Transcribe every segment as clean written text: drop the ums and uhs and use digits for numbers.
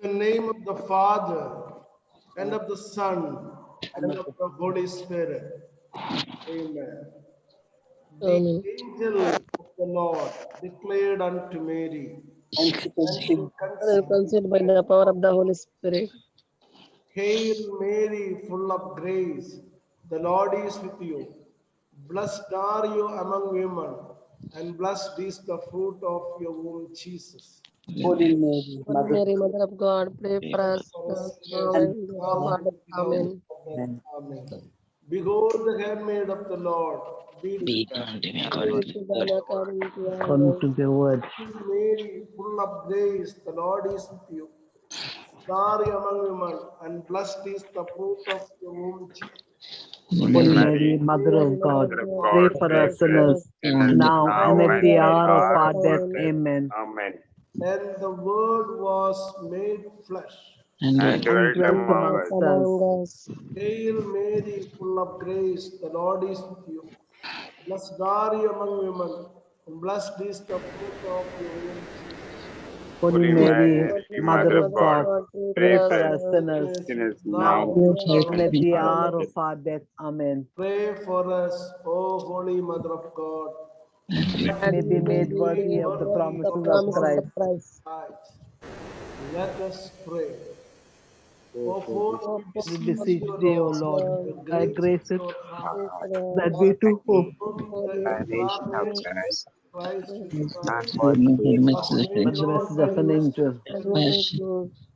In the name of the Father, and of the Son, and of the Holy Spirit. Amen. The Amen. angel of the Lord declared unto Mary, and she Father, conceived. conceived by the power of the Holy Spirit. Hail Mary, full of grace, the Lord is with you. Blessed are you among women, and blessed is the fruit of your womb, Jesus. Holy Mary, Holy Mother Mary, Mother of God, pray for us now and and at the hour of Amen. Amen. Behold the handmaid of the Lord. Be Be done to me Be according to to your them word. according to your according word. to the word. Hail Mary, full of grace, the Lord is with you. Blessed are you among women, and blessed is the fruit of your womb, Jesus. Holy Mary, Mother of God, pray for us sinners, now and at the hour of our death. Amen. Amen. And the Word was made flesh. And And dwelt among us. Among us. Hail Mary, full of grace, the Lord is with you. Blessed are you among women, and blessed is the fruit of your womb, Jesus. Holy Mary, Mother of God, pray for us sinners, sinners now now and at the hour of our death. Amen. Pray for us, O Holy Mother of God. May be made worthy of the promises of Christ. Right. Let us pray. O fourth, We beseech thee, O Lord, with thy great grace it, sorrow, that we too hope the incarnation of Christ with us. by the message of an angel.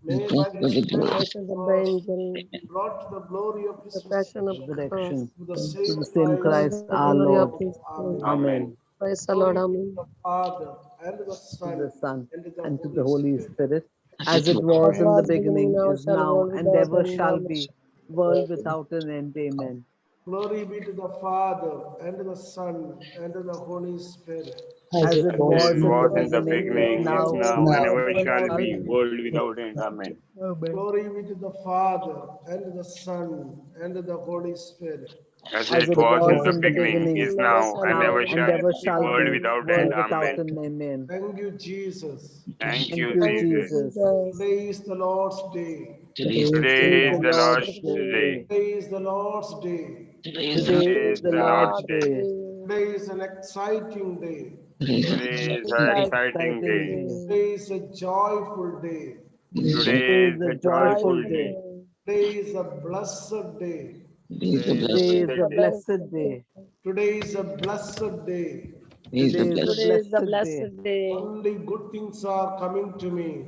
May by his death Passion of the angel, brought to the glory of his the passion of Resurrection to the to same the same Christ the our glory of Lord. his Spirit. Amen. Praise the Lord, amen. the Father and the To Son the Son and the and to Holy the Holy Spirit. Spirit, as it was in the Was beginning, beginning, now is shall now, world and without ever end. shall Amen. be, world without an end. Amen. Glory be to the Father and the Son and the Holy Spirit. As it was in the in the beginning, is beginning, is now, now, and ever and shall shall be, be. world without end. Amen. Amen. Glory be to the Father and the Son and the Holy Spirit. As As it it was in was the in the beginning, beginning, is is now, and now, ever and shall ever be, shall world be, without world end. without Amen. an amen. Thank you, Jesus. Thank Thank you, you, Jesus. Jesus. Today is the Lord's day. Today Today is is the the Lord's Lord's day. day. Today is the Lord's day. Today Today is is the the Lord's Lord's day. day. Today is an exciting day. Today is an exciting day. Today is a joyful day. Today Today is is a a joyful joyful day. day. Today is a blessed day. Today is a blessed day. Today is a blessed day. Today is a Today is the blessed day. blessed day. Only good things are coming to me.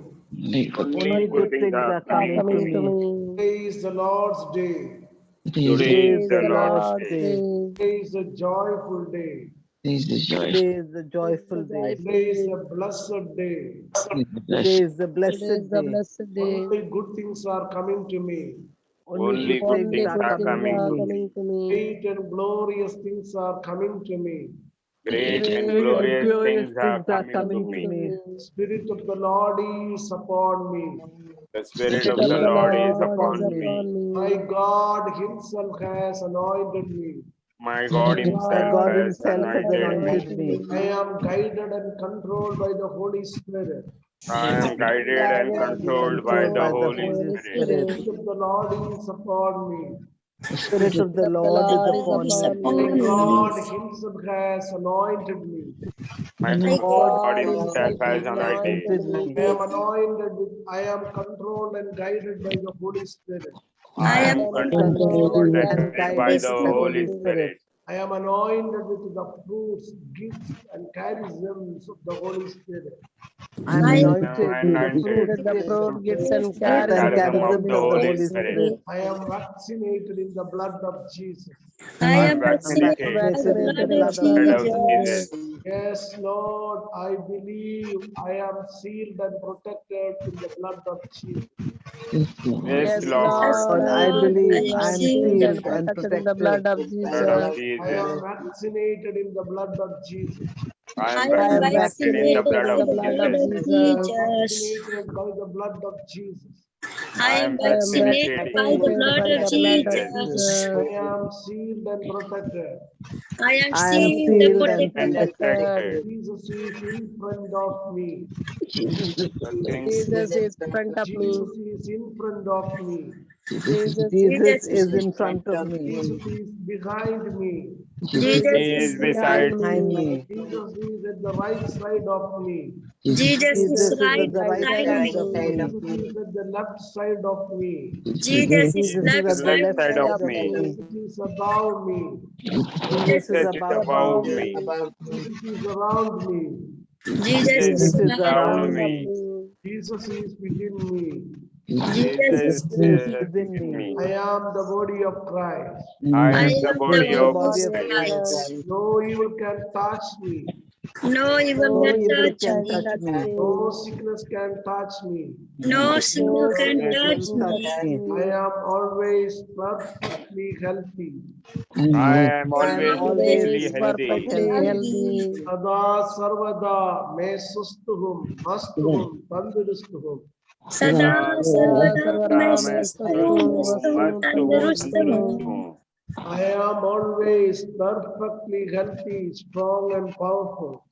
Only good things are coming to Coming to me. me. Today is the Lord's day. Today Today is is the the Lord's Lord's day. day. Today is a joyful day. Today is a joyful day. Today is a blessed day. Today is the Today blessed is the day. blessed day. Only good things are coming to me. Only Only good good things Only things are good are things coming to coming are to me. me. coming to me. Great and glorious things are coming to me. Great and Great and glorious glorious things are things are coming to coming to me. me. The Spirit of the Lord is upon me. The The Spirit Spirit of of the the Lord is Lord is upon me. upon My me. God Himself has anointed me. My God My Himself God has Himself has anointed me. anointed me. I am guided and controlled by the Holy Spirit. I am guided and controlled by Controlled the by the Holy Holy Spirit. The Spirit. Spirit of the Lord is upon me. The Spirit of the The Lord is Lord is upon upon me. My me. God Himself has anointed me. My God God God Himself Himself has has has anointed anointed anointed me. I am me. anointed with, I am controlled and guided by the Holy Spirit. I I am am Controlled controlled and controlled and and guided guided by by the guided the by the Holy Holy Spirit. Spirit. Spirit. I am anointed with the fruits, gifts, and charisms of the Holy Spirit. I am I I am anointed am with the anointed fruit, with the with gifts, fruit, gifts, and gifts and charism charisms of of charisms the the of the Holy Holy Holy Spirit. Spirit. Spirit. I am vaccinated in the blood of Jesus. I I am am I'm vaccinated vaccinated in the vaccinated in the blood of in the blood blood of of Jesus. Jesus. Jesus. Yes, Lord, I believe I am sealed and protected in the blood of Jesus. Yes, Yes, Lord. Lord, Lord, I I believe believe I I am am sealed and sealed and protected in the blood protected. of Blood of Jesus. I Jesus. am vaccinated in the blood of Jesus. I am I am I'm vaccinated in the vaccinated blood vaccinated in of the in the blood blood of of Jesus. Jesus. Jesus. Vaccinated by the blood of Jesus. I am I am vaccinated in the vaccinated by blood the of blood of Jesus. I Jesus. am sealed and protected. I I am am sealed sealed and and And protected. protected. protected. Jesus is in front of me. Nothing. Jesus is in front of me. Jesus is in front of me. Jesus is Jesus in is in front of me. Jesus is behind me. Jesus He is is behind beside Behind me. me. Jesus is at the right side of me. Jesus Jesus is is at the right right side of side of me. me. Jesus is at the left side of me. Jesus is the at the left Left left side side of side of of me. me. me. Jesus is above me. Jesus is Jesus is above above Above me. me. me. Jesus is around me. Jesus Jesus is is Jesus is around around around me. me. me. Jesus is within me. Jesus Jesus is is within within me. me. I am the body of Christ. I I am the am I body am the of body of the Christ. Christ. Christ. No evil can touch me. No No evil evil can can touch touch me. No me. sickness can touch me. No No sickness sickness can can touch touch me. I me. am always perfectly healthy. I am I am always always perfectly Always perfectly healthy. perfectly healthy. healthy. Sada sarvada मैं सुस्त हूँ, मस्त हूँ, तंदुरुस्त हूँ. सदा सदा सर्वदा सर्वदा मैं मैं स्वस्थ स्वस्थ हूँ, हूँ, मस्त हूँ, मस्त हूँ, तंदुरुस्त तंदुरुस्त हूँ. हूँ। I am always perfectly healthy, strong and powerful.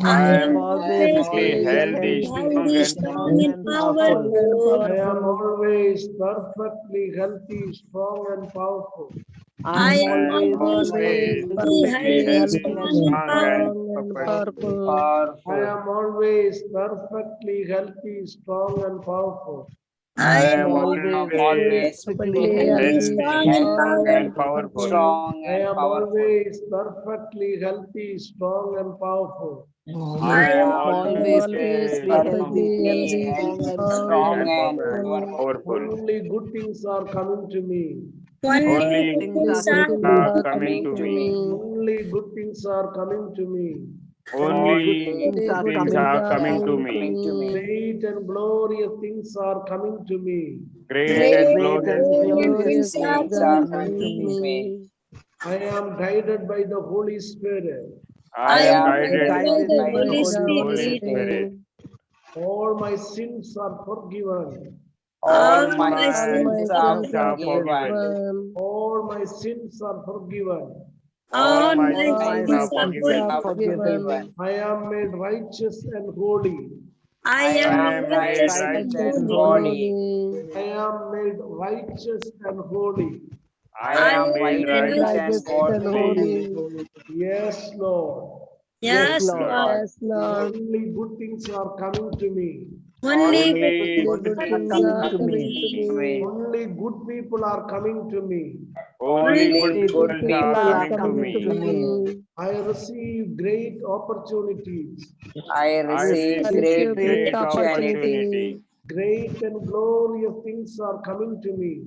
I am Always perfectly healthy, strong and strong and powerful. I am powerful. always perfectly healthy, strong and powerful. I'm I am I am always always always perfectly perfectly healthy, healthy healthy, and strong and strong and powerful. powerful. I am always perfectly healthy, strong and powerful. I I I'm am am always always perfectly perfectly healthy, healthy, healthy, strong strong strong and and and powerful. powerful. powerful. I am always perfectly healthy, strong and powerful. I I am am I'm always always always perfectly healthy, perfectly perfectly healthy, strong healthy, and strong strong and and powerful. powerful. Only good things are coming to me. Only Only good Only things good are good things coming things to are are me. coming coming to to me. me. Only good things are coming to me. Only good Only things Only good are good things coming things are to are me. coming to coming to me. me. Great and glorious things are coming to me. Great Great and Great and glorious and things glorious glorious things things are are are coming coming to coming to to me. me. me. I am guided by the Holy Spirit. I I am am I'm guided guided guided by by the by the the Holy Holy Holy Spirit. Spirit. Spirit. All my sins are forgiven. All All All my my my sins sins sins are are are forgiven. forgiven. forgiven. All my sins are forgiven. All my All All my sins my are sins sins forgiven. are are forgiven. forgiven. I am made righteous and holy. I I I am am am made made righteous righteous and righteous and and holy. holy. holy. I am made righteous and holy. I I am am made Made made righteous righteous righteous and and and holy. holy. holy. Yes, Lord. Yes, Yes, Yes, Lord. Lord. yes, Lord. Only good things are coming to me. Only good Only Only things good good are things things coming are are to coming me. to coming to me. me. Only good people are coming to me. Only good Only Only good good people are people people are are coming to coming coming to to me. me. me. I receive great opportunities. I I Receive receive receive great great great opportunity. opportunity. opportunity. Great and glorious things are coming to me.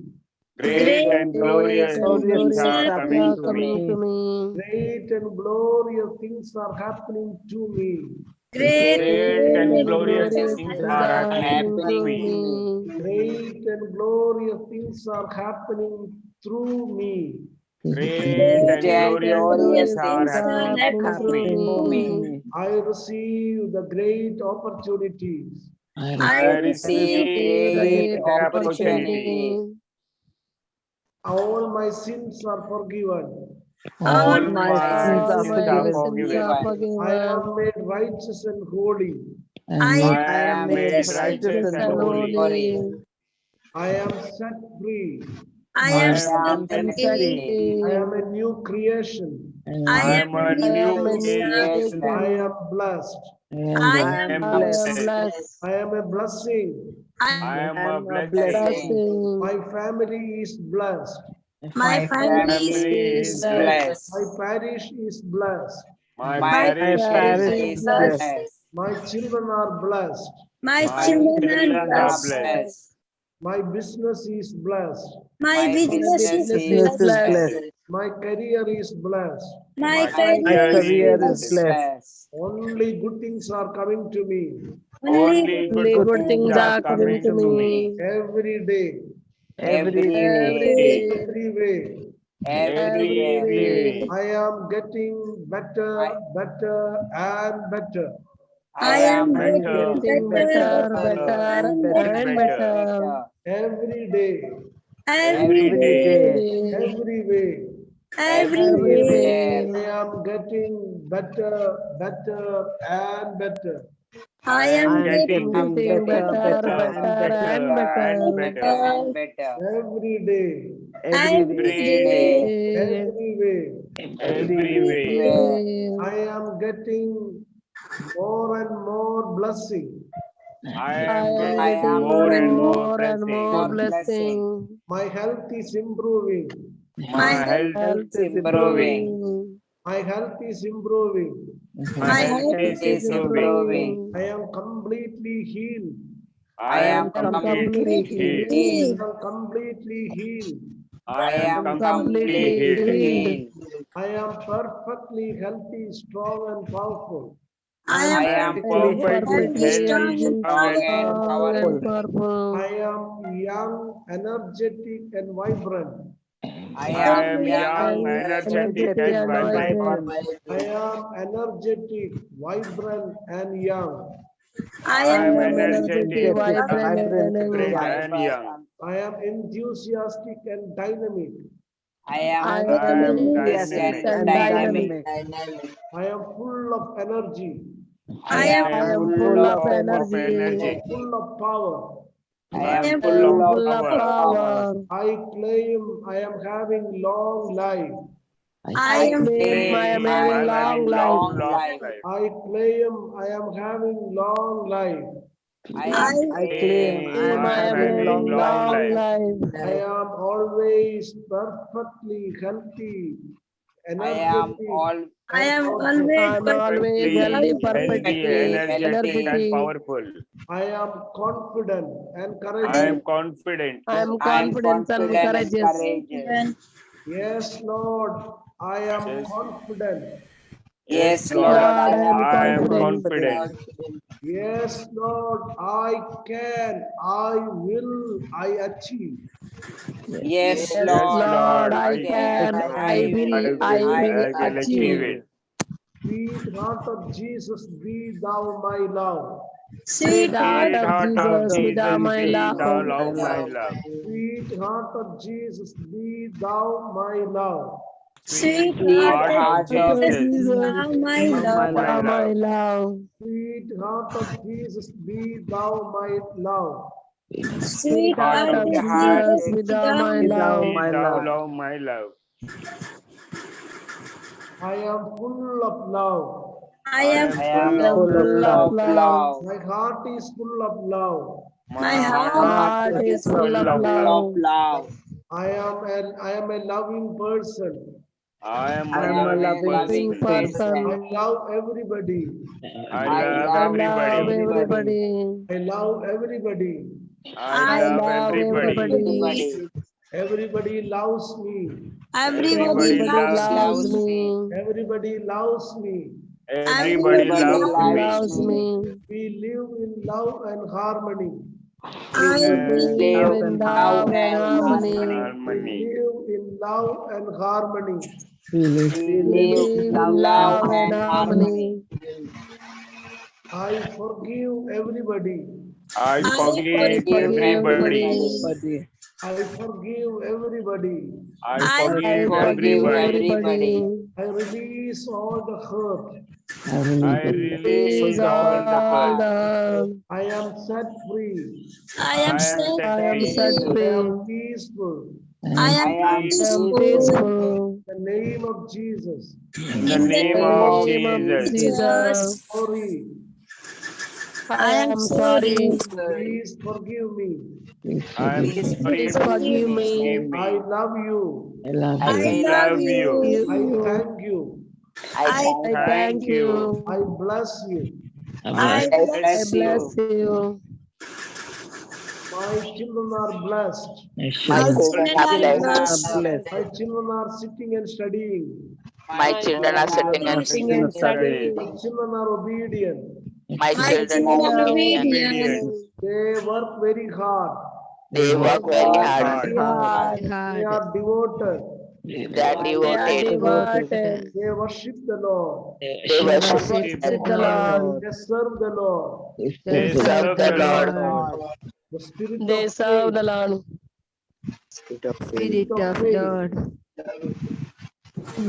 Great Great and and glorious Glorious things glorious things are are things coming are coming to to me. coming to me. me. Great and glorious things are happening to me. Great Great and and glorious Glorious glorious things things things are are are happening happening happening to to to me. me. me. Great and glorious things are happening through me. Great and Great glorious and things glorious are things are happening happening through through me. Happening through me. me. I receive the great opportunities. I I I receive receive receive great great great opportunity. opportunity. opportunity. All my sins are forgiven. All All All, my my sins all are sins my are forgiven. sins forgiven. are I am forgiven. made righteous and holy. I am I I am am made made made righteous righteous righteous and and and holy. holy. holy. I am set free. I I am am I set am set set free. free. I free. am a new creation. I am a I new am a new creation. I am creation. blessed. I I am am I am blessed. blessed. blessed. I am a blessing. I I am a am a blessing. blessing. Blessing. My family is blessed. My My family family is is blessed. blessed. My parish is blessed. My My parish is Parish parish is is blessed. blessed. blessed. My children are blessed. My children are Blessed. blessed. My business is blessed. My business is Business is blessed. blessed. My career is blessed. My My career career is is blessed. blessed. Only good things are coming to me Only good Only Good good things things things are are are coming coming to to coming to me me. me. every day, every day. Every Every day. day. every way. Every Every day. way. I am getting better, better, and better. I am I am better, Getting getting better, better, better, better, better, and and better. and better. better. Every day, Every Every Every day. day, day. every way. Every Everywhere. way. I am getting better, better, and better. I I am I am am getting getting getting better, better, better, better, and better, better. and better, and better. better. Every day, Every day, Every Every day. day. every way. every Every way. Everywhere. way. I am getting more and more blessing. I I am am getting getting more and more more and more blessing. blessing. My health is improving. My health Health Health is is improving. improving. My health is improving. My My health health is is improving. improving. I am completely healed. I I I am am am completely completely completely healed. healed. I healed. am completely healed. I I am I'm am completely completely completely healed. healed. healed. I am perfectly healthy, strong, and powerful. I am I am I am perfectly perfectly healthy, perfectly healthy, healthy, strong, and strong powerful. and full. I powerful. am young, energetic, and vibrant. I am young, And energetic, energetic Energetic and and and vibrant. vibrant. vibrant. I am energetic, vibrant, and young. I I am am energetic, energetic, Energetic, vibrant, young, vibrant, and and vibrant, young. and young. I am enthusiastic and dynamic. I am I I am am enthusiastic and dynamic. I am full of energy. I am I am full of I energy. am full of power. I I am am I full am of full of power. power. I claim I am having long life. I am Claim I am I having am long having life. life. I claim I am having long life. I I claim I am I am having having long long life. I am always perfectly healthy, I am energetic, all I and am powerful. always I'm always perfectly healthy, healthy, perfectly energetic, and energetic. powerful. I am confident and I courageous. am confident. I am I am confident and confident and courageous. courageous. Yes, Lord, I am Yes. confident. Yes, Yes, Lord, Lord, Lord, I I am am I am confident. confident. Yes, Lord, I can, I will, I achieve. Yes, Yes, Lord, Lord, I I can, can, I will, I will I will achieve achieve. it. Sweet heart of Jesus, be thou my love. sweet Sweetheart heart. Sweet of heart of Jesus, be thou Jesus, my be thou love. love my love. Sweet heart of Jesus, be thou my love. Sweet Sweet heart sweet of heart of heart of Jesus, Of Jesus, be Jesus, thou my be be love. my thou my love. love. Sweet heart of Jesus, be thou my love. Sweet Sweetheart heart of of heart, Jesus, Jesus, be be thou thou my my love. Be thou love my love. I am full of love. I I am am I full am full of Full of full love. love. of love. My heart is full of love. My My heart My heart is heart Heart full is is full of full of full love. of love. love. I am a loving person. I am I a am a am loving a loving loving person. I person. person. love everybody. I I love I love love everybody. everybody. everybody. I love everybody. I I I love love everybody. everybody. Everybody. Everybody loves me. everybody Everybody Everybody loves loves me. loves me. Loves me. me. Everybody loves me. Everybody Everybody Everybody loves Everybody loves me. loves loves me. me. me. We live in love and harmony. We I We live live live in in in love love love and and harmony. harmony. We Harmony. live in love and harmony. We We live live in in love love and and harmony. harmony. I forgive everybody. I I I I forgive forgive forgive everybody. everybody. everybody. I forgive everybody. I I I I forgive forgive forgive everybody. everybody. everybody. I release all the hurt. I Release release all the all hurt. the harm. I am set free. I am I am set set I am set free. I free. am free. peaceful. I I am am I am peaceful. peaceful. peaceful. In the name of Jesus. In the In In the the name In of the name name of of Jesus. Jesus. Jesus. Sorry. I I am am sorry. sorry. Please forgive me. I am Please sorry. Please forgive forgive me. Forgive me. I me. love you. I I I love love love you. you. you. I You. thank you. I I thank I you. thank thank Thank you. you. I bless you. I I I bless I bless you. bless you. you. My children are blessed. My My My children children are are Children blessed. are blessed. blessed. My children are sitting and studying. My My children are children sitting are and sitting studying. and studying. My studying. children are obedient. My My My children children are are children are obedient. obedient. Obedient. obedient. They work very hard. They They They work work very work very hard. hard. very hard. They are devoted. They are They are devoted. devoted. They worship the Lord. They They worship Worship worship the the the Lord. Lord. Lord. They serve the Lord. They They Serve serve serve the the the Lord. Lord. Lord. The spirit They of serve faith. the Lord. Spirit of faith.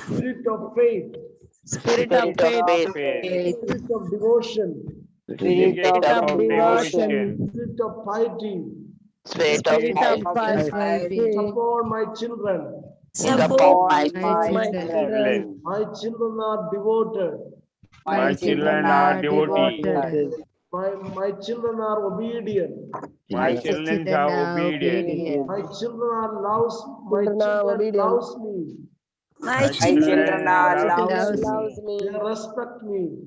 Spirit of faith. Spirit of Spirit of faith. Of faith. faith. Spirit of devotion. Spirit Spirit of of Of devotion. devotion. devotion. Spirit of piety. Spirit of Spirit of piety. piety. Upon my children. Is Support upon my my For children. my children. children. Children. My children are devoted. My My My children children children are are are devotee. devoted. My children are obedient. My my children are obedient. children. My Children are children obedient. loves me. My My My children children children are My love loves children me. loves me. They me. respect me.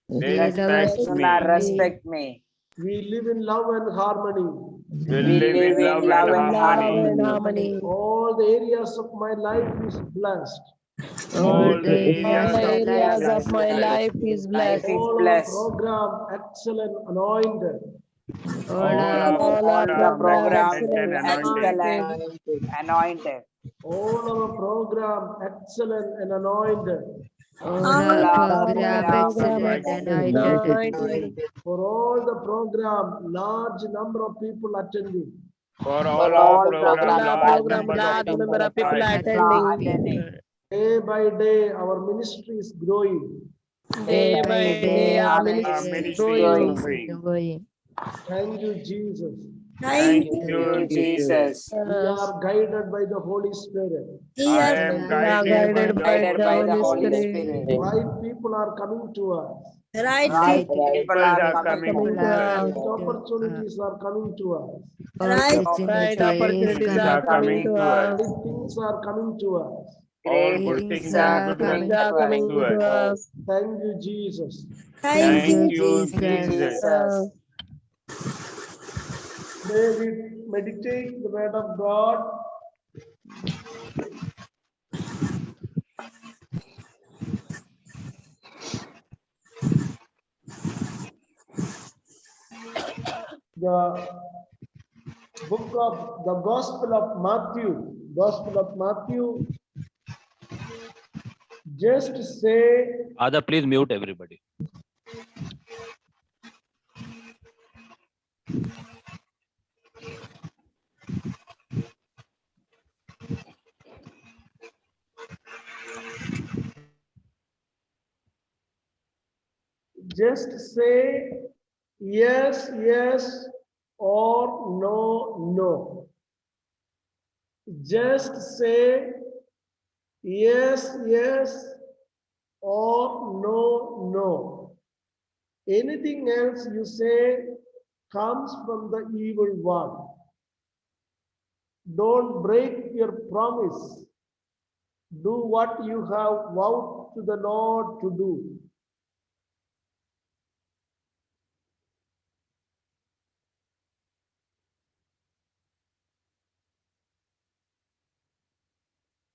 They My respect children are me. respect me. We live in love and harmony. We We live live in in love and love In and love harmony. and harmony. harmony. All the areas of my life is blessed. All the All the areas of my areas life of is my blessed. life is Life blessed. is All our blessed. program excellent, anointed. All our All our All the program program program excellent and excellent, anointed. excellent, anointed. anointed. All our program excellent and anointed. All are our All our program program excellent. excellent, anointed. For all the program, large number of people attending. For For all all program, program, large number of people attending. Day by day, our ministry is growing. Day by day, our Ministry ministry is is growing. growing. Thank you, Jesus. Thank Thank you, you, Jesus. We are guided by the Holy Spirit. We I are am guided guided by by the the Holy Holy Spirit. Spirit. Right people are coming to us. Right Right people, people are are coming coming to us. Right opportunities are coming to us. right opportunities are coming to us. Right things are coming to us. All Great good things are good things to are coming to us. Thank you, Jesus. Thank Thank you, you, Jesus. Jesus. Today we meditate the word of God. The book of the Gospel of Matthew. Gospel of Matthew. Just say, Ada, please mute everybody. just say yes, yes, or no, no. Just say yes, yes, or no, no. Anything else you say comes from the evil one. Don't break your promise. Do what you have vowed to the Lord to do.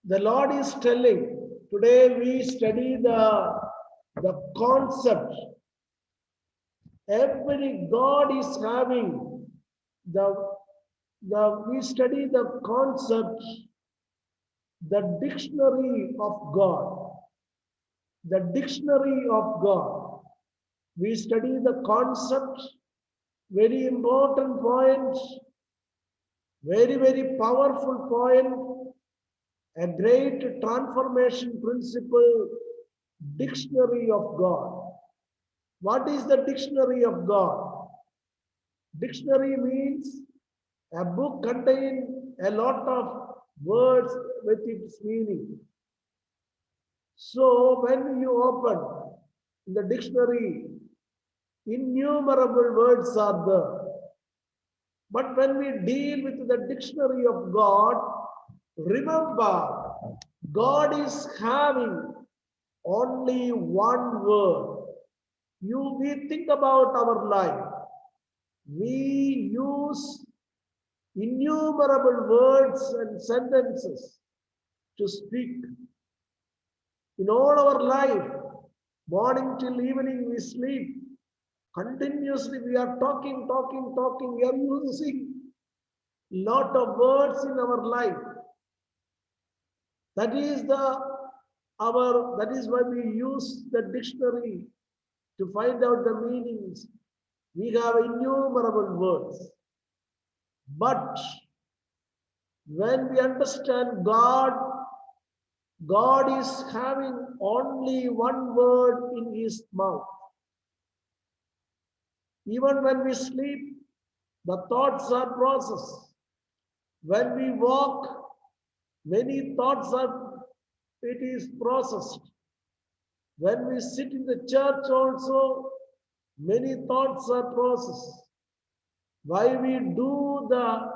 The Lord is telling, today we study the concept. Every God is having we study the concept, the dictionary of God. The dictionary of God. We study the concept, very important point, very, very powerful point, a great transformation principle, dictionary of God. What is the dictionary of God? Dictionary means a book contains a lot of words with its meaning. So when you open the dictionary, innumerable words are there. But when we deal with the dictionary of God, remember, God is having only one word. We think about our life. We use innumerable words and sentences to speak. In all our life, morning till evening we sleep. Continuously we are talking. We are using lot of words in our life. That is why we use the dictionary to find out the meanings. We have innumerable words. But when we understand God, God is having only one word in his mouth. Even when we sleep, the thoughts are processed. When we walk, many thoughts it is processed. When we sit in the church also, many thoughts are processed. Why we do the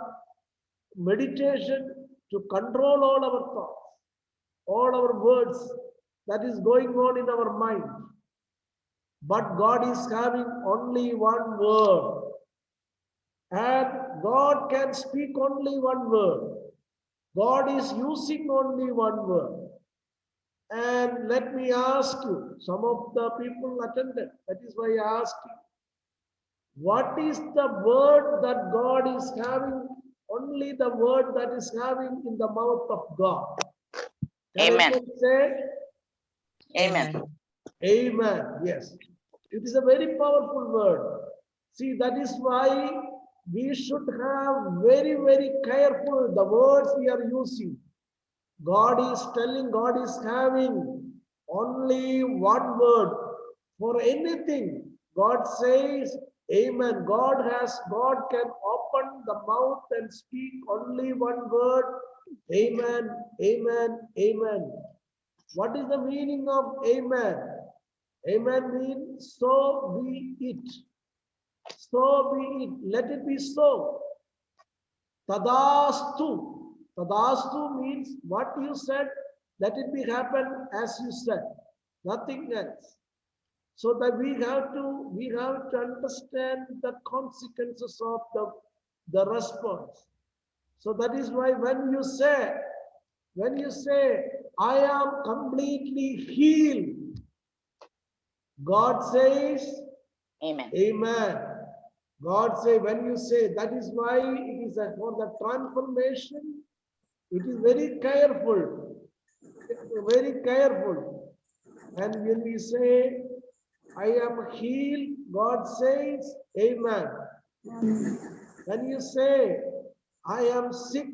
meditation to control all our thoughts, all our words that is going on in our mind. But God is having only one word. And God can speak only one word. God is using only one word. And let me ask you, some of the people attended, that is why I asked you, what is the word that God is having, only the word that is having in the mouth of God? Can Amen. anyone say? Amen. Amen. Yes. It is a very powerful word. See, that is why we should have very, very careful the words we are using. God is telling, God is having only one word for anything. God says, Amen. God can open the mouth and speak only one word. Amen, amen, amen. What is the meaning of amen? Amen means so be it. So be it. Let it be so. Tadastu. Tadastu means what you said, let it be happen as you said. Nothing else. So that we have to understand the consequences of the response. So that is why when you say, I am completely healed, God says, Amen. Amen. God say, when you say, that is why it is for the transformation, it is very careful, very careful. And when we say, I am healed, God says, Amen. When you say, I am sick,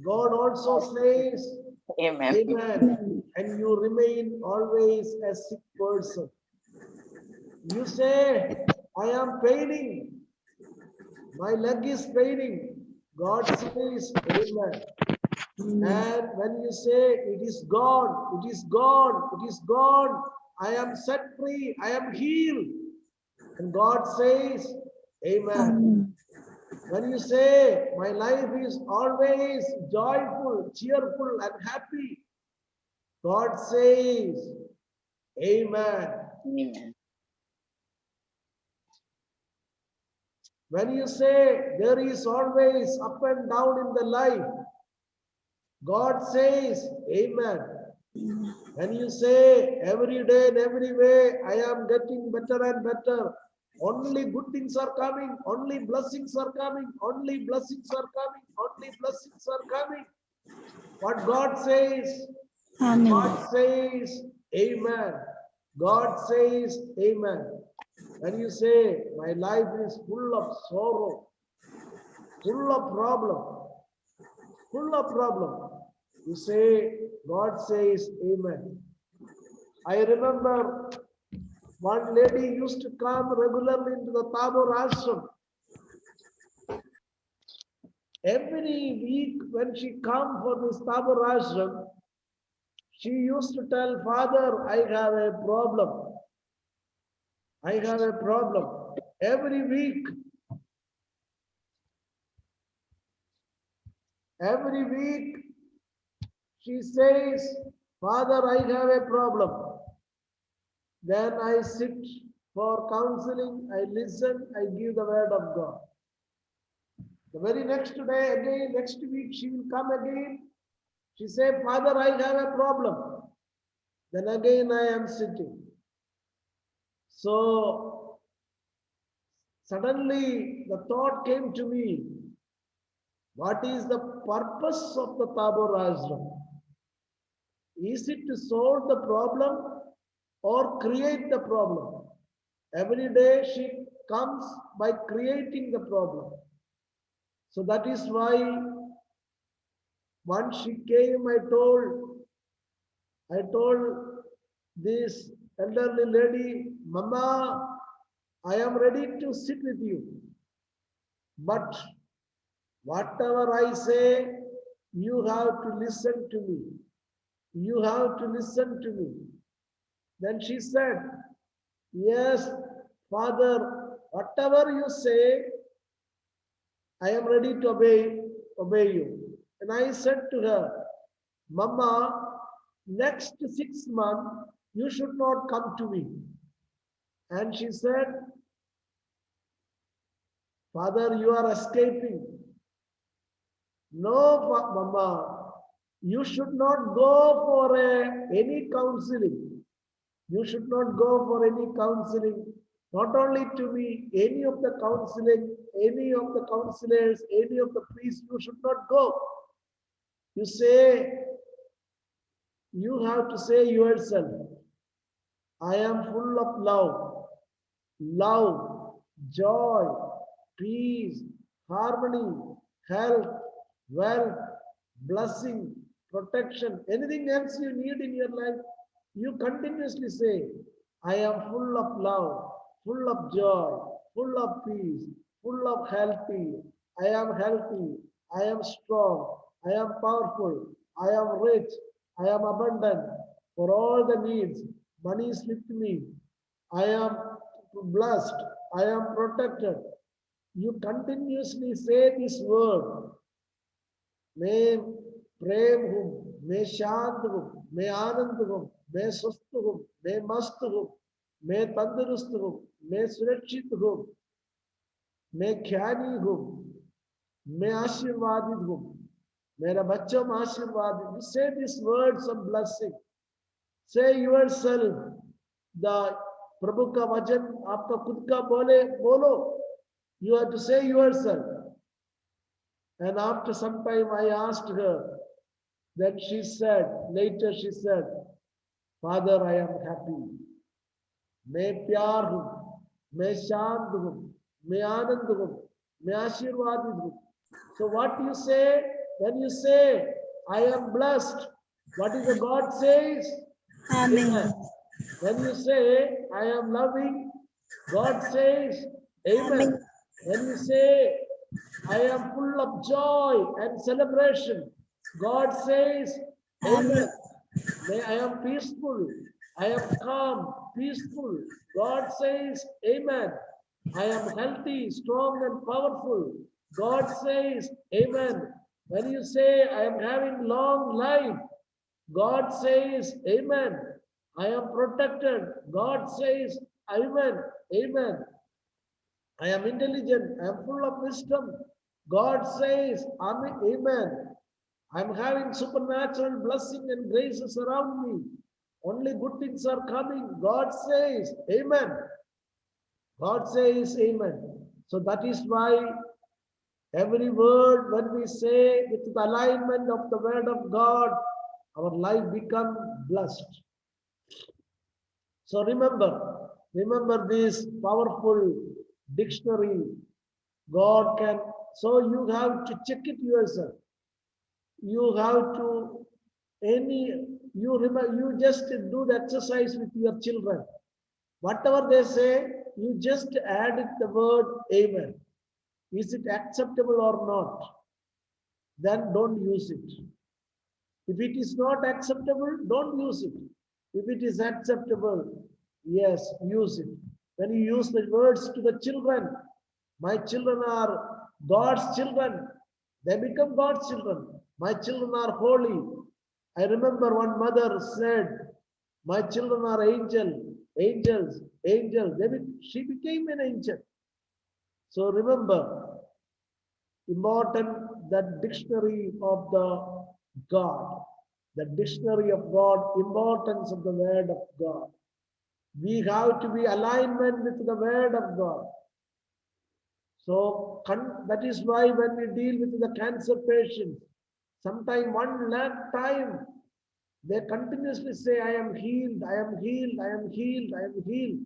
God also says, Amen. Amen. And you remain always a sick person. You say, I am paining. My leg is paining. God says, Amen. And when you say, it is gone, it is gone, it is gone, I am set free, I am healed. And God says, Amen. When you say, my life is always joyful, cheerful, and happy, God says, Amen. Amen. When you say, there is always up and down in the life, God says, Amen. When you say, every day and every way, I am getting better and better, only good things are coming, only blessings are coming, only blessings are coming, only blessings are coming. What God says, God says, Amen. God says, Amen. When you say, my life is full of sorrow, full of problem, you say, God says, Amen. I remember one lady used to come regularly into the Tabor ashram. Every week when she come for this Tabor ashram, she used to tell, Father, I have a problem. I have a problem. Every week she says, Father, I have a problem. Then I sit for counseling, I listen, I give the word of God. The very next day, again, next week, she will come again. She said, Father, I have a problem. Then again, I am sitting. So, suddenly, the thought came to me, what is the purpose of the Tabor Ashram? Is it to solve the problem or create the problem? Every day she comes by creating the problem. So that is why once she came, I told this elderly lady, Mama, I am ready to sit with you. But whatever I say, you have to listen to me. You have to listen to me. Then she said, yes, Father, whatever you say, I am ready to obey you. And I said to her, Mama, next 6 months, you should not come to me. And she said, Father, you are escaping. No, Mama, you should not go for any counseling. You should not go for any counseling. Not only to me, any of the counseling, any of the counselors, any of the priests, you should not go. You say, you have to say yourself, I am full of love, joy, peace, harmony, health, wealth, blessing, protection, anything else you need in your life, you continuously say, I am full of love, full of joy, full of peace, full of healthy. I am healthy. I am strong. I am powerful. I am rich. I am abundant for all the needs. Money is with me. I am blessed. I am protected. You continuously say this word. मैं प्रेम हूँ, मैं शांत हूँ, मैं आनंद हूँ, मैं स्वस्थ हूँ, मैं मस्त हूँ, मैं तंदुरुस्त हूँ, मैं सुरक्षित हूँ, मैं ज्ञानी हूँ, मैं आशीर्वादित हूँ, मेरा बच्चों में आशीर्वादित. You say these words of blessing. Say yourself. The प्रभु का वचन आपका खुद का बोलो. You have to say yourself. And after some time I asked her, then later she said, Father, I am happy. मैं प्यार हूँ, मैं शांत हूँ, मैं आनंद हूँ, मैं आशीर्वादित हूँ. So what you say when you say, I am blessed, what is the God says? Amen. When you say, I am loving, God says, Amen. When you say, I am full of joy and celebration, God says, Amen. I am peaceful. I am calm, peaceful. God says, Amen. I am healthy, strong, and powerful. God says, Amen. When you say, I am having long life, God says, Amen. I am protected. God says, Amen. Amen. I am intelligent. I am full of wisdom. God says, Amen. Amen. I am having supernatural blessing and graces around me. Only good things are coming. God says, Amen. God says, Amen. So that is why every word when we say with the alignment of the word of God, our life becomes blessed. So remember this powerful dictionary. God can, so you have to check it yourself. You have to, you just do the exercise with your children. Whatever they say, you just add it the word Amen. Is it acceptable or not? Then don't use it. If it is not acceptable, don't use it. If it is acceptable, yes, use it. When you use the words to the children, my children are God's children, they become God's children. My children are holy. I remember one mother said, my children are angels. She became an angel. So remember, important that dictionary of the God, the dictionary of God, importance of the word of God. We have to be alignment with the word of God. So that is why when we deal with the cancer patients, sometime 1 lakh time, they continuously say, I am healed, I am healed, I am healed, I am healed.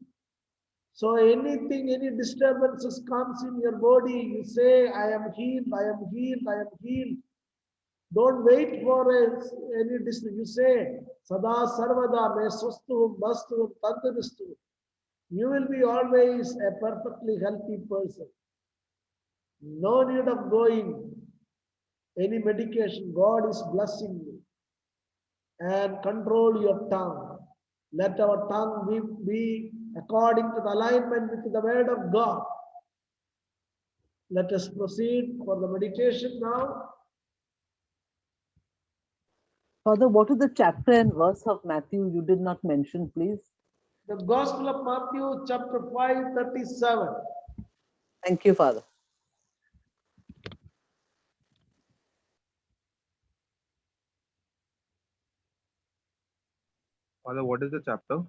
So anything, any disturbances comes in your body, you say, I am healed, I am healed, I am healed. Don't wait for any disturbance. You say, Sada Sarvada, me sustu, bastu, tanduristu. You will be always a perfectly healthy person. No need of going any medication. God is blessing you. And control your tongue. Let our tongue be according to the alignment with the word of God. Let us proceed for the meditation now. Father, what is the chapter and verse of Matthew you did not mention, please? The Gospel of Matthew, chapter 5:37. Thank you, Father. Father, what is the chapter?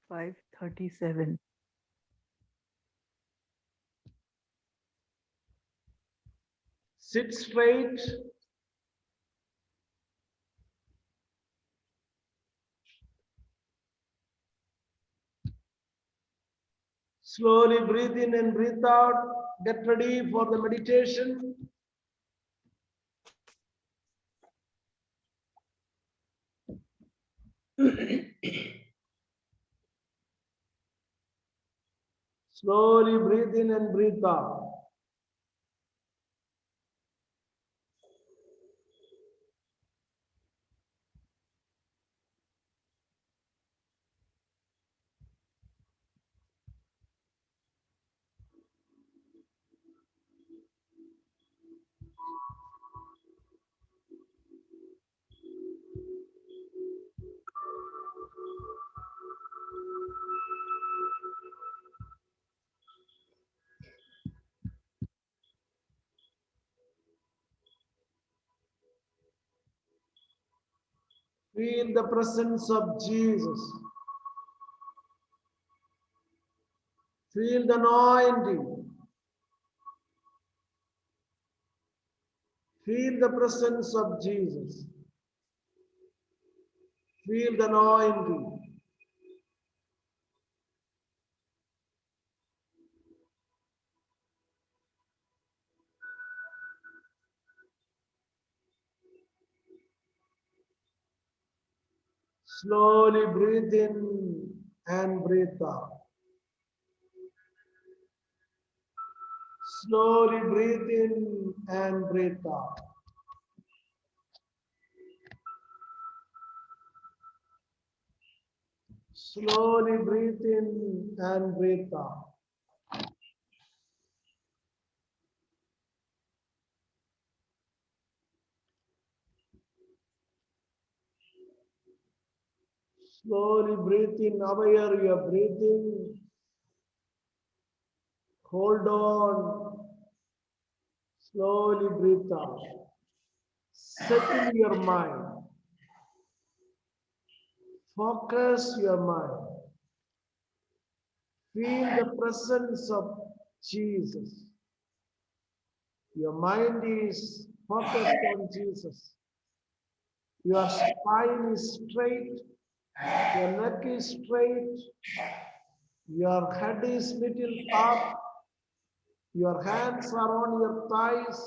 Five 5:37. Sit straight. Slowly breathe in and breathe out. Get ready for the meditation. Slowly breathe in and breathe out. Feel the presence of Jesus. Feel the anointing. Feel the presence of Jesus. Feel the anointing. Slowly breathe in and breathe out. Slowly breathe in and breathe out. Slowly breathe in and breathe out. Slowly breathe in, aware your breathing. Hold on. Slowly breathe out. Settle your mind. Focus your mind. Feel the presence of Jesus. Your mind is focused on Jesus. Your spine is straight. Your neck is straight. Your head is little up. Your hands are on your thighs.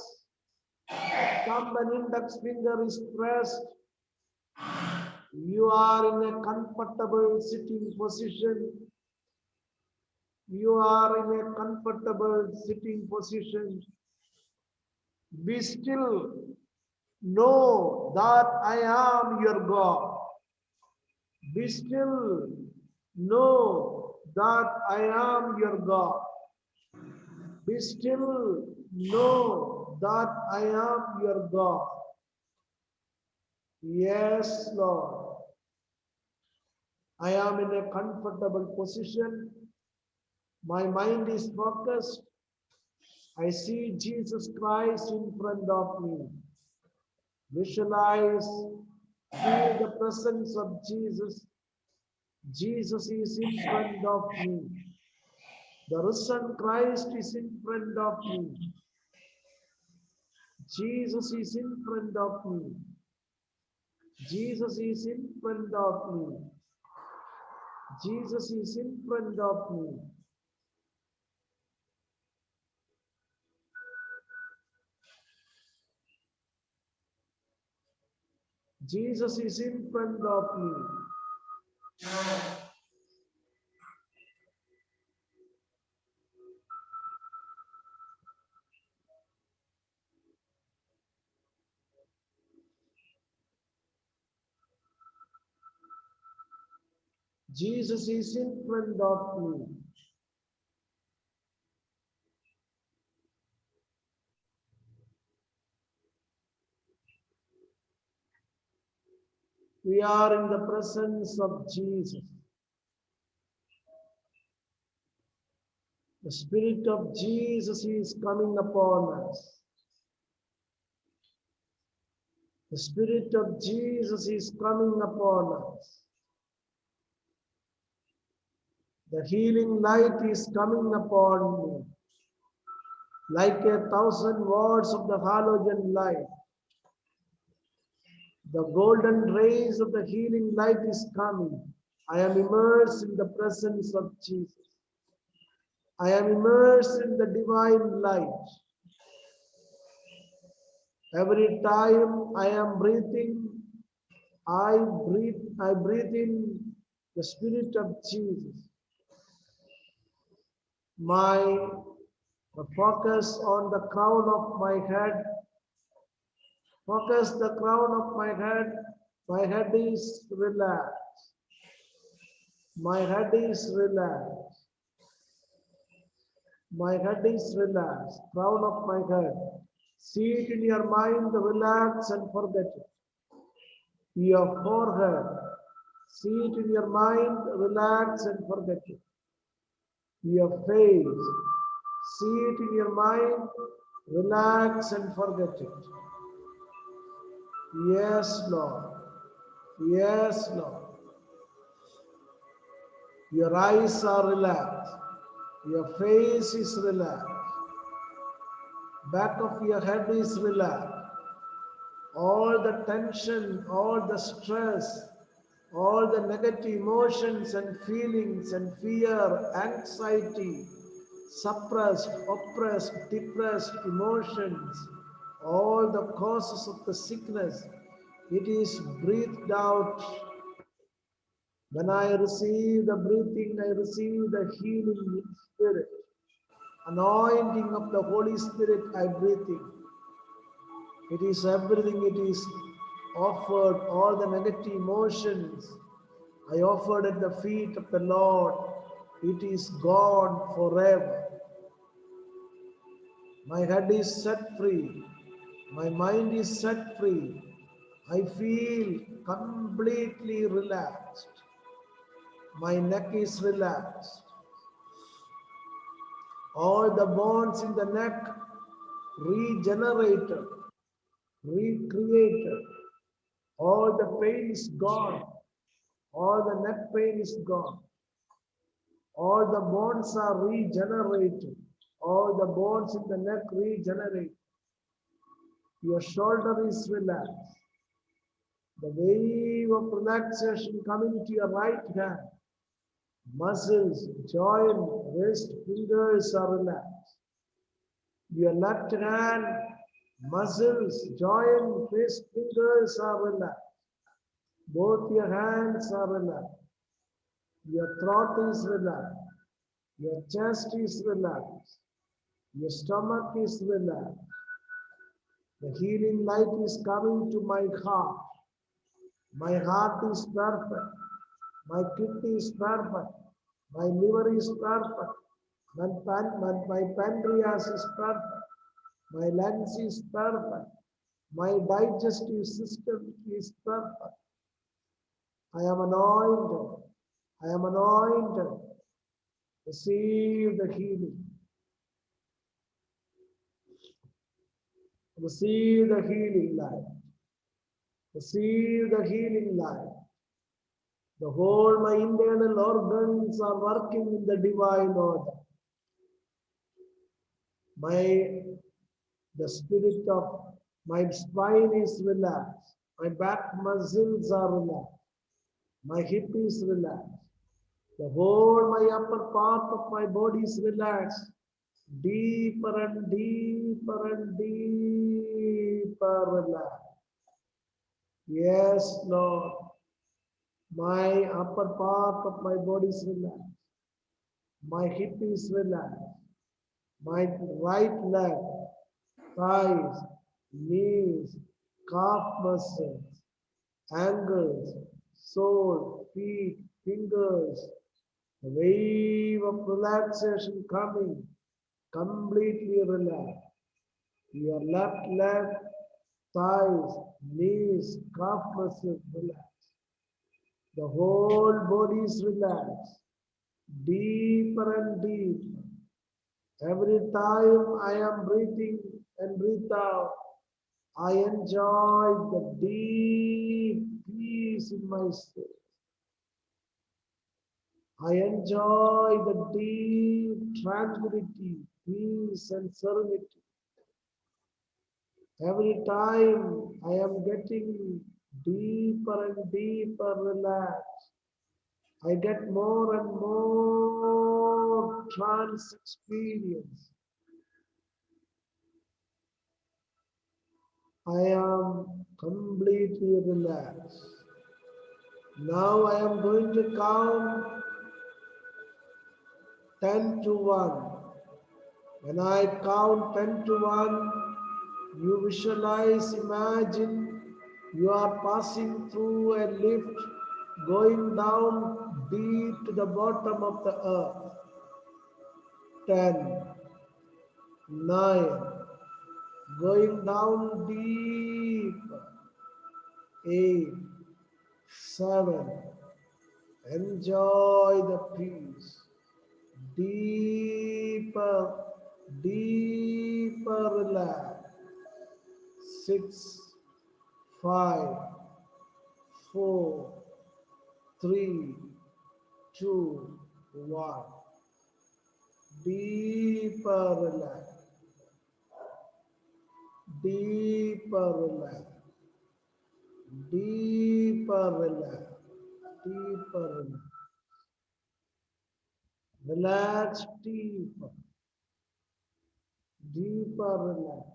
Thumb and index finger is pressed. You are in a comfortable sitting position. You are in a comfortable sitting position. Be still. Know that I am your God. Be still. Know that I am your God. Be still. Know that I am your God. Yes, Lord. I am in a comfortable position. My mind is focused. I see Jesus Christ in front of me. Visualize, feel the presence of Jesus. Jesus is in front of me. The risen Christ is in front of me. Jesus is in front of me. Jesus is in front of me. Jesus is in front of me. Jesus is in front of me. Jesus is in front of me. We are in the presence of Jesus. The Spirit of Jesus is coming upon us. The Spirit of Jesus is coming upon us. The healing light is coming upon me. like 1,000 watts of the halogen light. The golden rays of the healing light is coming. I am immersed in the presence of Jesus. I am immersed in the divine light. Every time I am breathing, I breathe in the Spirit of Jesus. My focus on the crown of my head. Focus the crown of my head. My head is relaxed. My head is relaxed. My head is relaxed. Crown of my head. See it in your mind, relax and forget it. Your forehead. See it in your mind, relax and forget it. Your face. See it in your mind, relax and forget it. Yes, Lord. Yes, Lord. Your eyes are relaxed. Your face is relaxed. Back of your head is relaxed. All the tension, all the stress, all the negative emotions and feelings and fear, anxiety, suppressed, oppressed, depressed emotions, all the causes of the sickness, it is breathed out. When I receive the breathing, I receive the healing spirit. Anointing of the Holy Spirit, I breathe in. It is everything, it is offered, all the negative emotions I offered at the feet of the Lord. It is gone forever. My head is set free. My mind is set free. I feel completely relaxed. My neck is relaxed. All the bones in the neck regenerated, recreated. All the pain is gone. All the neck pain is gone. All the bones are regenerated. All the bones in the neck regenerate. Your shoulder is relaxed. The wave of relaxation coming to your right hand. Muscles, joint, wrist, fingers are relaxed. Your left hand, muscles, joint, wrist, fingers are relaxed. Both your hands are relaxed. Your throat is relaxed. Your chest is relaxed. Your stomach is relaxed. The healing light is coming to my heart. My heart is perfect. My kidney is perfect. My liver is perfect. My pancreas is perfect. My lungs is perfect. My digestive system is perfect. I am anointed. I am anointed. Receive the healing. Receive the healing light. Receive the healing light. The whole my internal organs are working in the divine order. The spirit of my spine is relaxed. My back muscles are relaxed. My hip is relaxed. The whole my upper part of my body is relaxed. Deeper and deeper and deeper relaxed. Yes, Lord. My upper part of my body is relaxed. My hip is relaxed. My right leg, thighs, knees, calf muscles, ankles, sole, feet, fingers. The wave of relaxation coming, completely relaxed. Your left leg, thighs, knees, calf muscles relaxed. The whole body is relaxed, deeper and deeper. Every time I am breathing and breathe out, I enjoy the deep peace in my soul. I enjoy the deep tranquility peace and serenity. Every time I am getting deeper and deeper relaxed, I get more and more trance experience. I am completely relaxed. Now I am going to count 10 to 1. When I count 10 to 1, you visualize, imagine you are passing through a lift going down deep to the bottom of the earth. 10, 9, going down deep. 8, 7, enjoy the peace. Deeper, deeper relax. 6, 5, 4, 3, 2, 1. Deeper relax. Deeper relax. Deeper relax. Deeper relax. Relax deeper. Deeper relax.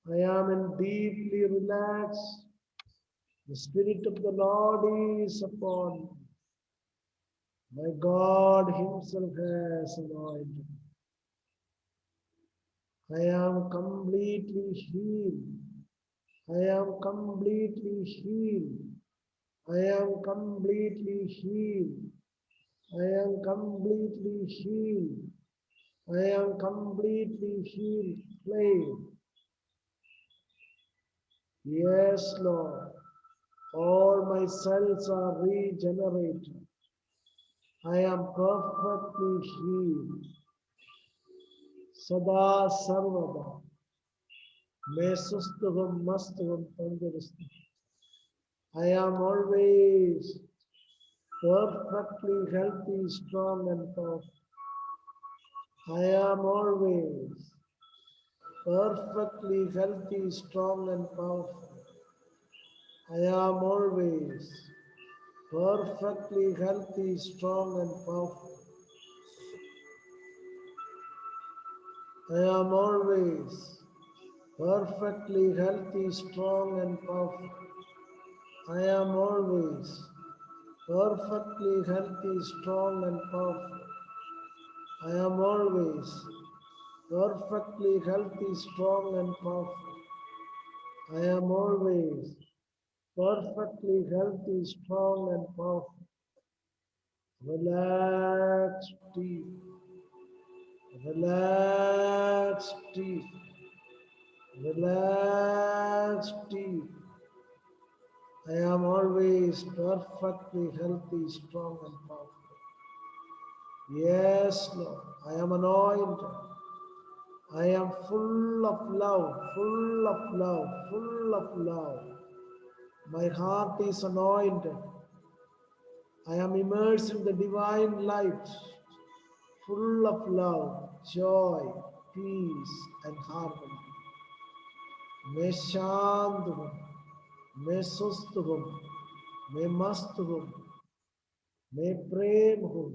I am in deeply relaxed. The Spirit of the Lord is upon me. My God Himself has anointed me. I am completely healed. I am completely healed. I am completely healed. I am completely healed. I am completely healed. Claim. Yes, Lord. All my cells are regenerated. I am perfectly healed. Sada Sarvada. मैं सुस्त हूँ मस्त हूँ तंदुरुस्त I am always perfectly healthy, strong and powerful. I am always perfectly healthy, strong and powerful. I am always perfectly healthy, strong and powerful. I am always perfectly healthy, strong and powerful. I am always perfectly healthy, strong and powerful. I am always perfectly healthy, strong and powerful. I am always perfectly healthy, strong and powerful. Relax deep. Relax deep. Relax deep. I am always perfectly healthy, strong and powerful. Yes, Lord, I am anointed. I am full of love, full of love, full of love. My heart is anointed. I am immersed in the divine light, full of love, joy, peace, and harmony. मैं शांत हूँ, मैं सुस्त हूँ, मैं मस्त हूँ, मैं प्रेम हूँ,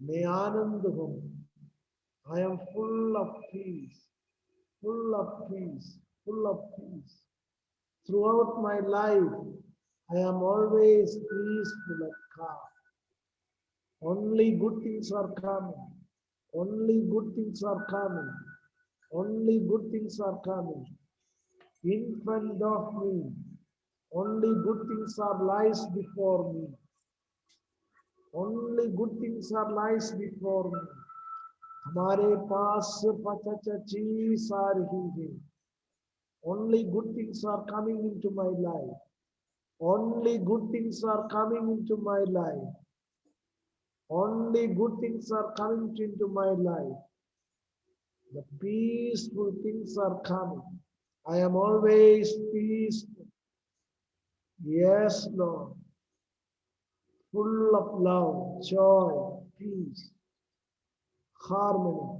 मैं आनंद हूँ. I am full of peace, full of peace, full of peace. Throughout my life, I am always peaceful and calm. Only good things are coming. Only good things are coming. Only good things are coming. In front of me, only good things are lies before me. Only good things are lies before me. हमारे पास सिर्फ अच्छा चीज आ रही है. Only good things are coming into my life. Only good things are coming into my life. Only good things are coming into my life. The peaceful things are coming. I am always peaceful. Yes, Lord. Full of love, joy, peace, harmony.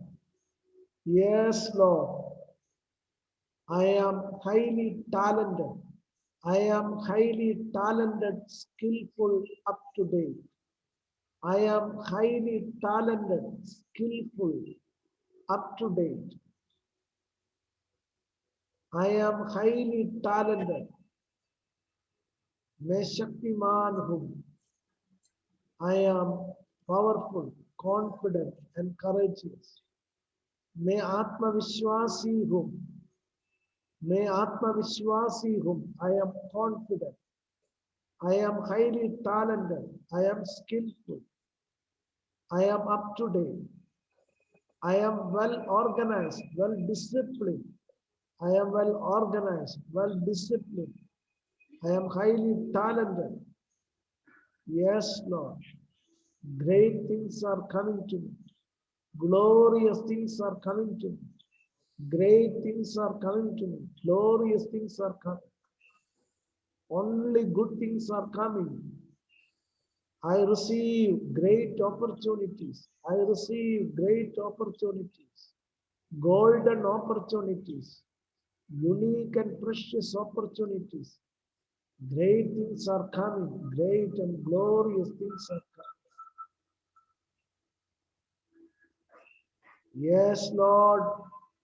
Yes, Lord. I am highly talented. I am highly talented, skillful, up to date. I am highly talented, skillful, up to date. I am highly talented. मैं शक्तिमान हूँ. I am powerful, confident and courageous. मैं आत्मविश्वासी हूँ. मैं आत्मविश्वासी हूँ. I am confident. I am highly talented. I am skillful. I am up to date. I am well organized, well disciplined. I am well organized, well disciplined. I am highly talented. Yes, Lord. Great things are coming to me. Glorious things are coming to me. Great things are coming to me. Glorious things are coming. Only good things are coming. I receive great opportunities. I receive great opportunities. Golden opportunities. Unique and precious opportunities. Great things are coming. Great and glorious things are coming. Yes, Lord.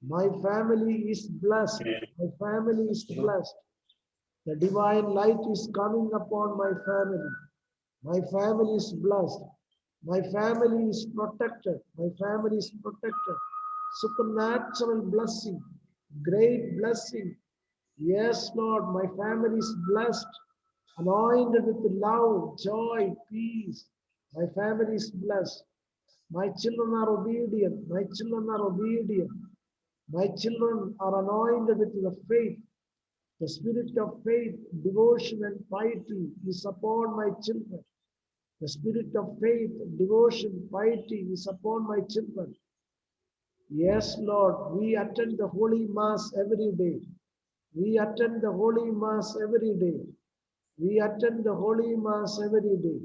My family is blessed. My family is blessed. The divine light is coming upon my family. My family is blessed. My family is protected. My family is protected. Supernatural blessing. Great blessing. Yes, Lord, my family is blessed. Anointed with love, joy, peace. My family is blessed. My children are obedient. My children are obedient. My children are anointed with the faith. The spirit of faith, devotion, and piety is upon my children. The spirit of faith, devotion, piety is upon my children. Yes, Lord, we attend the Holy Mass every day. We attend the Holy Mass every day. We attend the Holy Mass every day.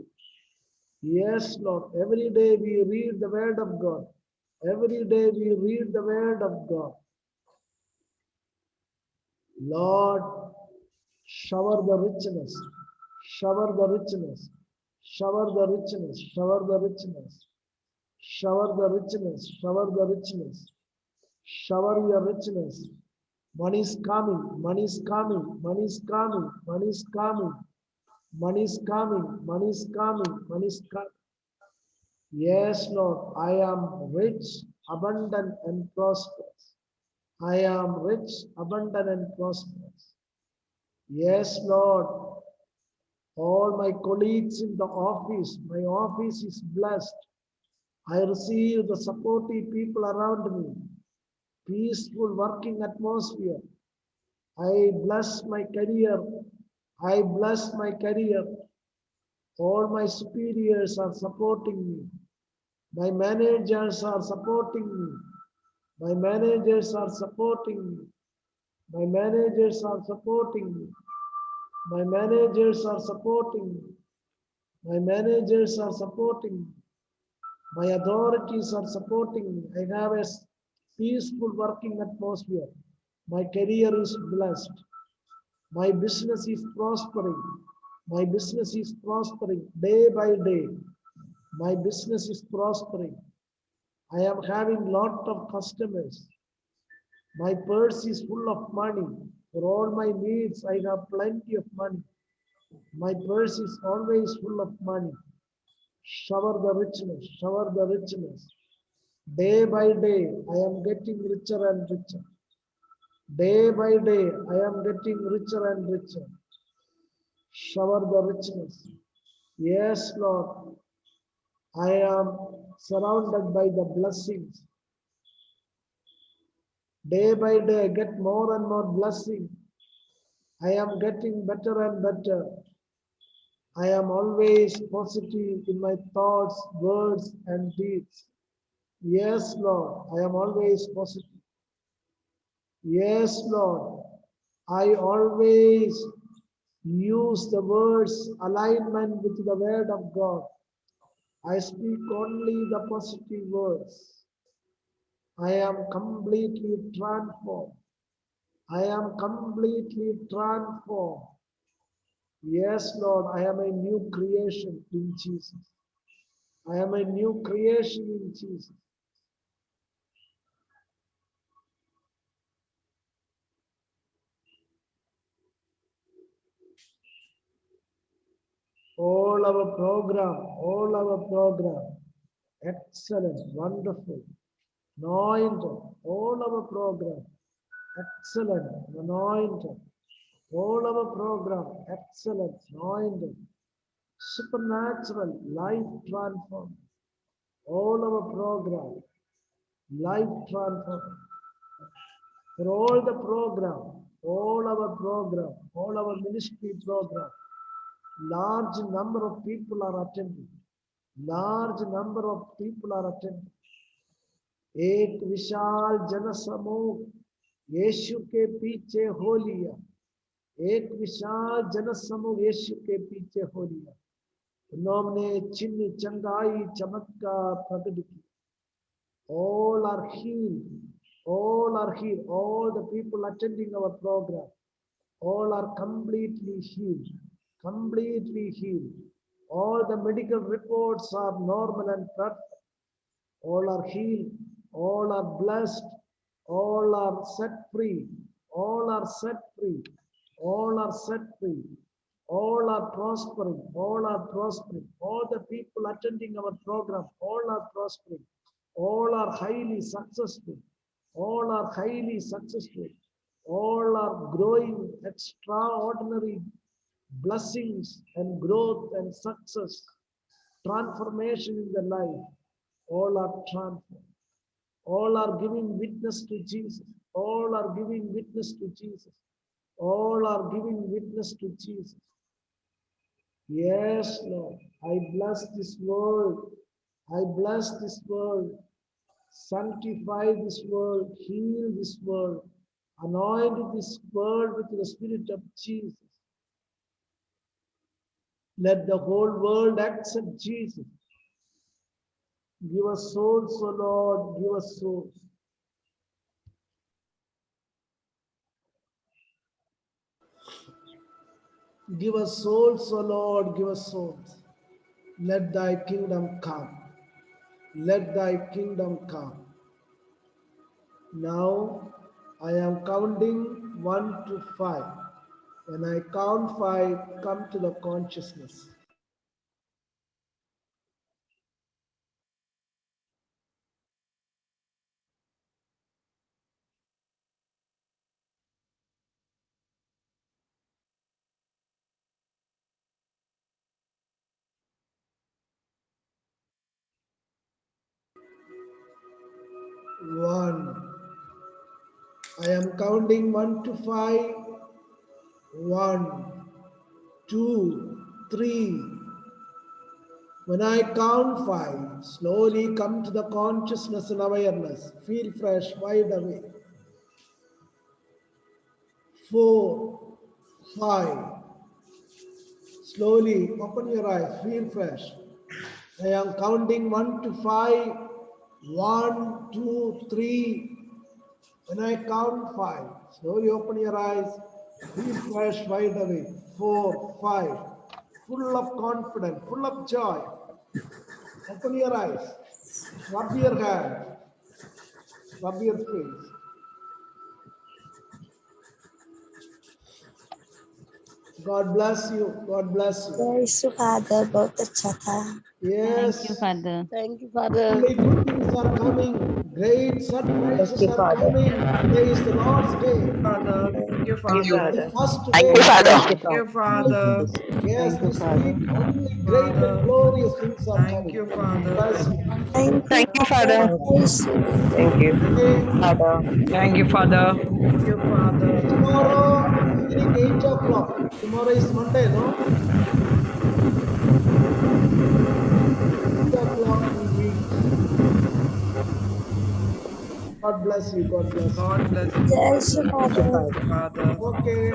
Yes, Lord, every day we read the Word of God. Every day we read the Word of God. Lord, shower the richness, shower the richness, shower the richness, shower the richness, shower the richness, shower the richness, shower your richness. Money is coming, money is coming, money is coming, money is coming, money is coming, money is coming, money is coming. Yes, Lord, I am rich, abundant, and prosperous. I am rich, abundant, and prosperous. Yes, Lord, all my colleagues in the office, my office is blessed. I receive the supportive people around me, peaceful working atmosphere. I bless my career. I bless my career. All my superiors are supporting me. My managers are supporting me. My managers are supporting me. My managers are supporting me. My managers are supporting me. My managers are supporting me. My authorities are supporting me. I have a peaceful working atmosphere. My career is blessed. My business is prospering. My business is prospering day by day. My business is prospering. I am having lot of customers. My purse is full of money. For all my needs, I have plenty of money. My purse is always full of money. Shower the richness, shower the richness. Day by day, I am getting richer and richer. Day by day, I am getting richer and richer. Shower the richness. Yes, Lord, I am surrounded by the blessings. Day by day, I get more and more blessing. I am getting better and better. I am always positive in my thoughts, words, and deeds. Yes, Lord, I am always positive. Yes, Lord, I always use the words alignment with the word of God. I speak only the positive words. I am completely transformed. I am completely transformed. Yes, Lord, I am a new creation in Jesus. I am a new creation in Jesus. All our program, excellent, wonderful, anointed, all our program, excellent, anointed, all our program, excellent, anointed, supernatural, life transform, all our program, life transform, for all the program, all our ministry program, large number of people are attending. Large number of people are attending. एक विशाल जनसमूह यीशु के पीछे हो लिया. एक विशाल जनसमूह यीशु के पीछे हो लिया. उन्होंने चिन्ह चंगाई चमत्कार प्रकट की. All are healed. All are healed. All the people attending our program, all are completely healed. Completely healed. All the medical reports are normal and perfect. All are healed. All are blessed. All are set free. All are set free. All are set free. All are prospering. All are prospering. All the people attending our program, all are prospering. All are highly successful. All are highly successful. All are growing extraordinary blessings and growth and success, transformation in their life. All are transformed. All are giving witness to Jesus. All are giving witness to Jesus. All are giving witness to Jesus. Yes, Lord, I bless this world. I bless this world. Sanctify this world. Heal this world. Anoint this world with the Spirit of Jesus. Let the whole world accept Jesus. Give us souls, O Lord, give us souls. Give us souls, O Lord, give us souls. Let thy kingdom come. Let thy kingdom come. Now I am counting 1 to 5. When I count 5, come to the consciousness. One. I am counting 1 to 5. 1, 2, 3. When I count 5, slowly come to the consciousness and awareness. Feel fresh, wide awake. 4, 5. Slowly open your eyes, feel fresh. I am counting 1 to 5. 1, 2, 3. When I count 5, slowly open your eyes, feel fresh, wide awake. 4, 5. Full of confidence, full of joy. Open your eyes, rub your hand, rub your face. God bless you. God bless you. यीशु father बहुत अच्छा था. Yes. Thank you, Father. Thank you, Father. Only good things are coming. Great surprises Thank you, are Father. coming. Today is the Lord's day. Father. Thank you, Thank you, Father. The Father. first Thank day. you, Father. Thank you, Thank you, Father. Father. Yes, Thank you, this Father. week only great and Father. glorious things are Thank coming. you, Father. Bless you. Thank you, Thank you, Father. Yeshu. Thank you, Okay. Father. Thank you, Father. Thank you, Father. Tomorrow evening 8 o'clock. Tomorrow is Monday, no? 8 o'clock we meet. God bless you. God bless you. God bless you, Jai Shri Father. Father. Father. Okay.